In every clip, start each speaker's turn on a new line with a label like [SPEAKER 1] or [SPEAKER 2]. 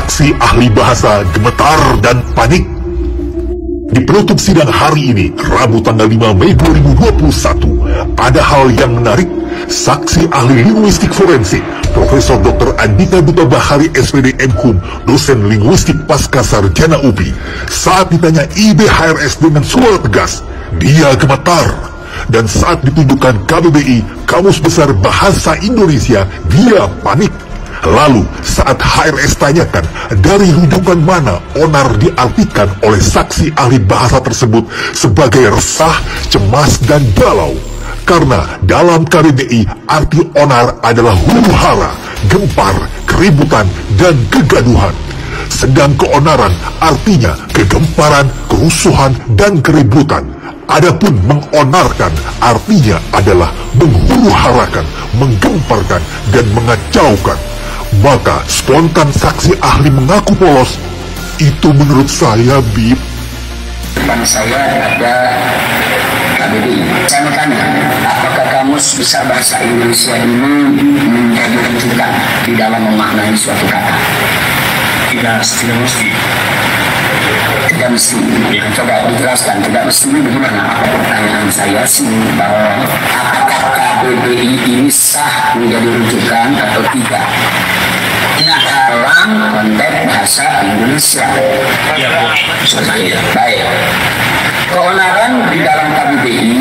[SPEAKER 1] Saksi ahli bahasa gemetar dan panik. Di penutup sidang hari ini, Rabu tanggal 5 Mei 2021, ada hal yang menarik. Saksi ahli linguistik forensik, Profesor Dr. Andika Duta Bahari SPD MHum, dosen linguistik pasca sarjana UPI, saat ditanya IBHRS dengan suara tegas, dia gemetar. Dan saat ditunjukkan KBBI, Kamus Besar Bahasa Indonesia, dia panik. Lalu saat HRS tanyakan dari rujukan mana onar diartikan oleh saksi ahli bahasa tersebut sebagai resah, cemas, dan galau. Karena dalam KBBI arti onar adalah huru-hara, gempar, keributan, dan kegaduhan. Sedang keonaran artinya kegemparan, kerusuhan, dan keributan. Adapun mengonarkan artinya adalah menghuru-harakan, menggemparkan, dan mengacaukan. Maka spontan saksi ahli mengaku polos, itu menurut saya, Bib.
[SPEAKER 2] Depan saya ada KBBI. Saya mau tanya, apakah Kamus Besar Bahasa Indonesia ini menjadi rujukan di dalam memaknai suatu kata? Tidak mesti. Tidak mesti. Ya, coba dijelaskan. Tidak mesti ini bagaimana? Pertanyaan saya sih bahwa apakah KBBI ini sah menjadi rujukan atau tidak? Dalam konteks bahasa Indonesia. Ya, Bu. Baik. Keonaran di dalam KBBI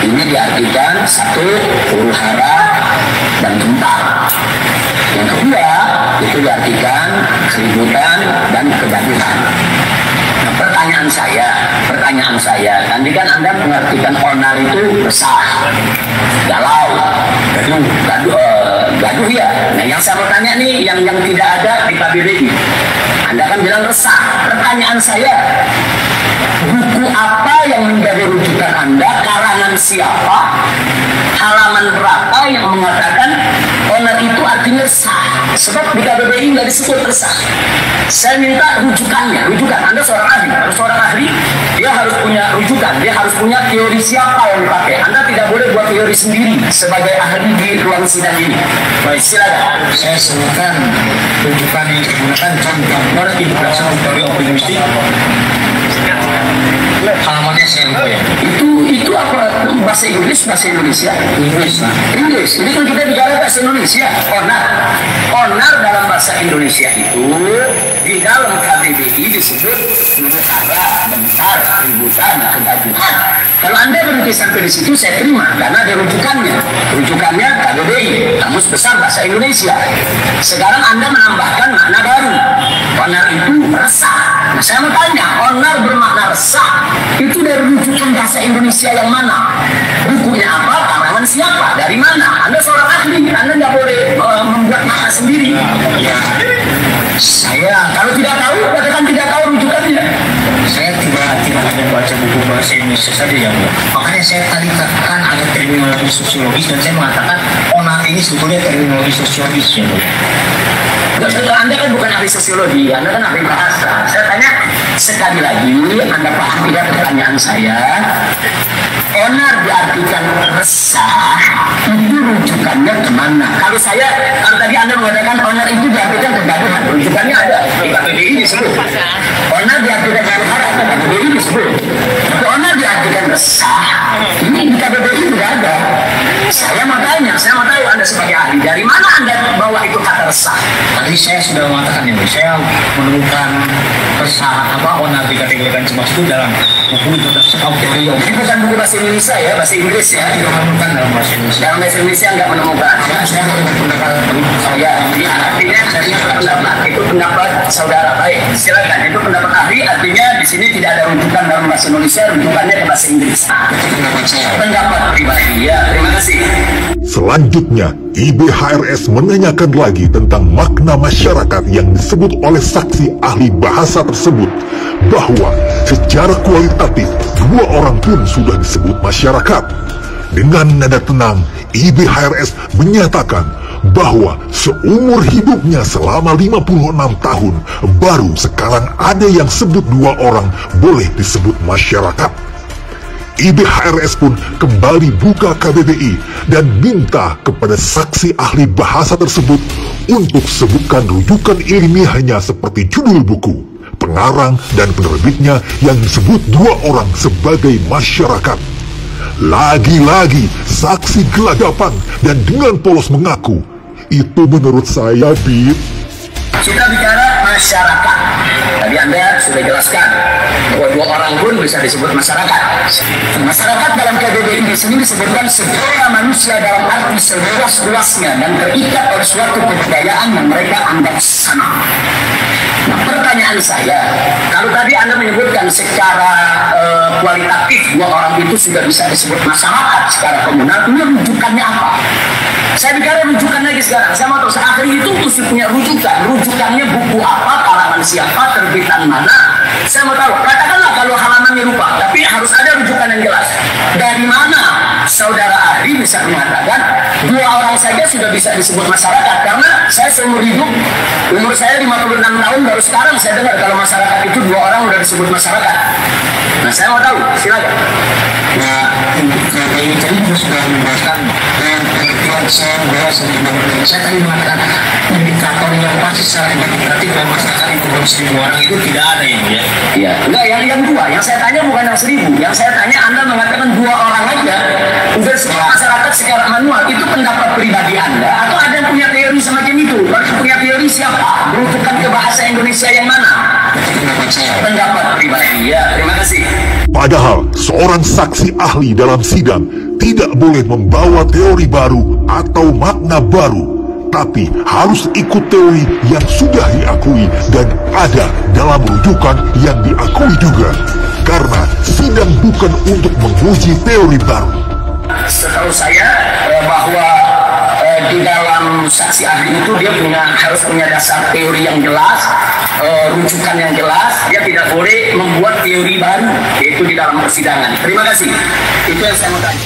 [SPEAKER 2] ini diartikan satu, huru-hara dan gempar. Yang kedua, itu diartikan keributan dan kegaduhan. Nah, pertanyaan saya, tadi kan Anda mengartikan onar itu resah, galau, gaduh ya. Nah, yang saya mau tanya nih, yang tidak ada di KBBI, Anda kan bilang resah. Pertanyaan saya, buku apa yang menjadi rujukan Anda, karangan siapa, halaman berapa yang mengatakan onar itu artinya resah? Sebab di KBBI nggak disebut resah. Saya minta rujukannya. Anda seorang ahli, dia harus punya rujukan, dia harus punya teori siapa yang dipakai. Anda tidak boleh buat teori sendiri sebagai ahli di ruang sidang ini. Baik, silakan.
[SPEAKER 3] Saya sebutkan rujukan yang digunakan contoh integrasi teori optimistik. Halamannya saya lupa ya.
[SPEAKER 2] Itu apa? Bahasa Inggris, bahasa Indonesia? Inggris. Ini kan kita bicara bahasa Indonesia. Onar dalam bahasa Indonesia itu di dalam KBBI disebut huru-hara, bentar, keributan, kegaduhan. Kalau Anda berhenti sampai di situ saya terima karena ada rujukannya. Rujukannya KBBI, Kamus Besar Bahasa Indonesia. Sekarang Anda menambahkan makna baru. Onar itu resah. Nah, saya mau tanya, onar bermakna resah itu dari rujukan bahasa Indonesia yang mana? Bukunya apa? Karangan siapa? Dari mana? Anda seorang ahli, Anda nggak boleh membuat makna sendiri. Saya kalau tidak tahu, katakan tidak tahu rujukannya.
[SPEAKER 3] Saya tidak hanya baca buku bahasa Indonesia saja yang makanya saya tadi katakan ada terminologi sosiologis dan saya mengatakan onar ini sebetulnya terminologi sosiologis ya.
[SPEAKER 2] Anda kan bukan ahli sosiologi, Anda kan ahli bahasa. Saya tanya sekali lagi, Anda paham tidak pertanyaan saya? Onar diartikan resah, itu rujukannya kemana? Kalau tadi Anda mengatakan onar itu diartikan kegaduhan, rujukannya ada di KBBI disebut. Onar diartikan huru-hara, di KBBI disebut. Onar diartikan resah, ini di KBBI tidak ada. Saya mau tahu Anda sebagai ahli, dari mana Anda bawa itu kata resah?
[SPEAKER 3] Tadi saya sudah mengatakan ya, saya menemukan resah onar dikategorikan cemas itu dalam buku tentang teori.
[SPEAKER 2] Ini bukan buku bahasa Indonesia ya, bahasa Inggris ya.
[SPEAKER 3] Tidak menemukan dalam bahasa Indonesia.
[SPEAKER 2] Dalam bahasa Indonesia nggak menemukan.
[SPEAKER 3] Ya, saya menggunakan
[SPEAKER 2] saya. Artinya itu pendapat saudara. Baik, silakan. Itu pendapat ahli. Artinya di sini tidak ada rujukan dalam bahasa Indonesia, rujukannya ke bahasa Inggris.
[SPEAKER 3] pendapat saya.
[SPEAKER 2] Pendapat pribadi ya. Terima kasih.
[SPEAKER 1] Selanjutnya, IBHRS menanyakan lagi tentang makna masyarakat yang disebut oleh saksi ahli bahasa tersebut, bahwa secara kualitatif dua orang pun sudah disebut masyarakat. Dengan nada tenang, IBHRS menyatakan bahwa seumur hidupnya selama 56 tahun baru sekarang ada yang sebut dua orang boleh disebut masyarakat. IBHRS pun kembali buka KBBI dan minta kepada saksi ahli bahasa tersebut untuk sebutkan rujukan ilmiahnya seperti judul buku, pengarang dan penerbitnya yang disebut dua orang sebagai masyarakat. Lagi-lagi saksi gelagapan dan dengan polos mengaku, itu menurut saya, Bib.
[SPEAKER 2] Kita bicara masyarakat. Tadi Anda sudah jelaskan bahwa dua orang pun bisa disebut masyarakat. Masyarakat dalam KBBI di sini disebutkan segala manusia dalam arti seluas-luasnya dan terikat oleh suatu kebudayaan yang mereka anggap sama. Nah, pertanyaan saya, kalau tadi Anda menyebutkan secara kualitatif dua orang itu sudah bisa disebut masyarakat secara komunal, ini rujukannya apa? Saya bicara rujukan lagi sekarang. Saya mau tahu seakhir itu mesti punya rujukan. Rujukannya buku apa, kalangan siapa, terbitan mana. Saya mau tahu. Katakanlah kalau halamannya lupa, tapi harus ada rujukan yang jelas. Dari mana saudara ahli bisa mengatakan dua orang saja sudah bisa disebut masyarakat? Karena saya seumur hidup, umur saya 56 tahun, baru sekarang saya dengar kalau masyarakat itu dua orang sudah disebut masyarakat. Nah, saya mau tahu. Silakan.
[SPEAKER 3] Nah, ini tadi sudah membahaskan saya tadi mengatakan indikator yang pasti secara kuantitatif dalam masyarakat itu belum 1.000 orang itu tidak ada yang ya.
[SPEAKER 2] Iya, enggak yang dua. Yang saya tanya bukan yang 1.000. Yang saya tanya Anda mengatakan dua orang aja udah semua masyarakat secara manual. Itu pendapat pribadi Anda atau ada yang punya teori semacam itu? Berarti punya teori siapa? Berujukan ke bahasa Indonesia yang mana?
[SPEAKER 3] Pendapat saya.
[SPEAKER 2] Pendapat pribadi. Ya, terima kasih.
[SPEAKER 1] Padahal seorang saksi ahli dalam sidang tidak boleh membawa teori baru atau makna baru, tapi harus ikut teori yang sudah diakui dan ada dalam rujukan yang diakui juga. Karena sidang bukan untuk menguji teori baru.
[SPEAKER 2] Setahu saya bahwa di dalam saksi ahli itu dia harus punya dasar teori yang jelas, rujukan yang jelas. Dia tidak boleh membuat teori baru, yaitu di dalam persidangan. Terima kasih. Itu yang saya mau tanya.